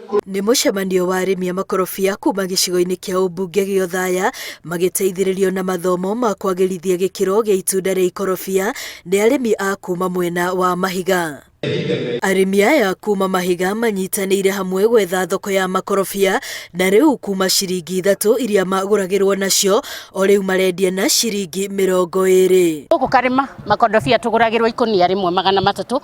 Nĩ mũcemanio wa arĩmi a makorobia kuma gĩcigo-inĩ kĩa ũmbunge gĩa Othaya magĩteithĩrĩrio na mathomo ma kwagĩrithia gĩkĩro gĩa itunda rĩa ikorobia nĩ arĩmi a kuma mwena wa Mahiga. Arĩmi aya kuma Mahiga manyitanĩire hamwe gwetha thoko ya makorobia na rĩu kuma ciringi 3 iria magũragĩrwo nacio o rĩu marendia na ciringi 20. Gũkũ karĩma makorobia tũgũragĩrwo ikũnia rĩmwe 300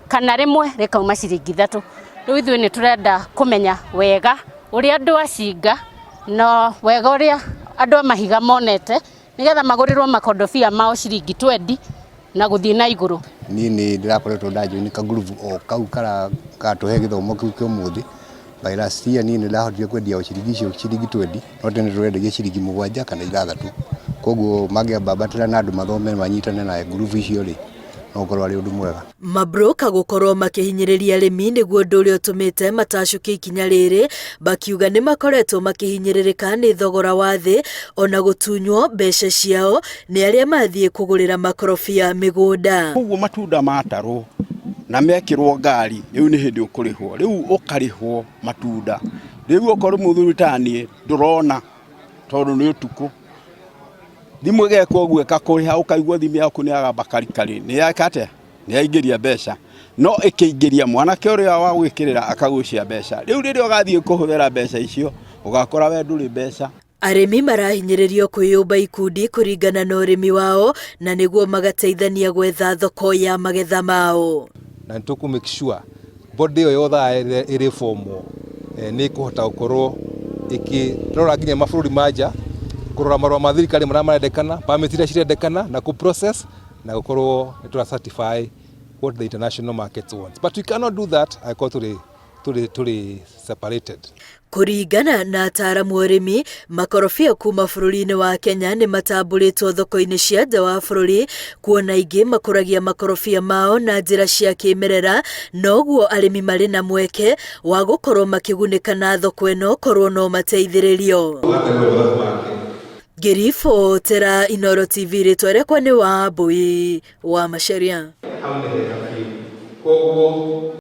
kana rĩmwe rĩkauma ciringi 3. Rĩu ithuĩ nĩ tũrenda kũmenya wega ũrĩa andũ acinga na wega ũrĩa andũ a Mahiga monete nĩgetha magũrĩrwo makorobia mao ciringi 20 na gũthiĩ na igũrũ. Niĩ nĩ ndĩrakoretwo ndajoini ka group o kau karatuhe gĩthomo kĩu kĩa ũmũthĩ. By last year niĩ nĩ ndahotire kwendia o ciringi 20 no tene tũrendagia ciringi 7 kana 6. Koguo mangĩambatĩra na andũ mathome manyitane na group icio rĩ no korwo arĩ ũndũ mwega. Mamburũka gũkorwo makĩhinyĩrĩria arĩmi nĩguo ũndũ ũrĩa ũtũmĩte matacũkie ikinya rĩrĩ, bakiuga nĩ makoretwo makĩhinyĩrĩrĩka nĩ thogora wa thĩ ona gũtunywo mbeca ciao nĩ arĩa mathiĩ kũgũrĩra makorobia mĩgũnda. Koguo matunda matarwo na mekĩrwo ngari rĩu nĩ hĩndĩ ũkũrĩhwo, rĩu ũkarĩhwo matunda, rĩu okorwo mũthuri ta niĩ ndũrona tondũ nĩ ũtukũ thimũ ĩgekwo ũguo ĩkakũrĩha ũkaigua thimũ yaku nĩ agamba karikari nĩ yakate nĩ yaingĩria mbeca no ĩkĩingĩria mwanake ũrĩa wa gwĩkĩrĩra akagucia mbeca, rĩu rĩrĩa ũgathiĩ kũhũthĩra mbeca icio ũgakora we ndũrĩ mbeca. Arĩmi marahinyĩrĩrio kwĩyũmba ikundi kũringana na ũrĩmi wao na nĩguo magateithania gwetha thoko ya magetha mao. Na nĩtũkũ make sure body ĩyo yothe ĩrĩ formal nĩ kũhota gũkorwo ĩkĩrora nginya mabũrũri manja kũrora marũa ma thirikari marĩa marendekana, permit iria cirendekana na process na gũkorwo nĩ certify what the international market wants. But we cannot do that totally separated. Kũringana na ataaramu ũrĩmi, makorobia kuma bũrũri-inĩ wa Kenya nĩ matambũrĩtwo thoko-inĩ cia nja wa bũrũri, kuona ingĩ makũragia makorobia mao na njĩra cia kĩmerera, noguo arĩmi marĩ na mweke wa gũkorwo makĩgunĩka na thoko ĩno korwo no mateithĩrĩrio. Ngĩribotera Inooro TV rĩtwa rĩakwa nĩ Wambui wa Macharia.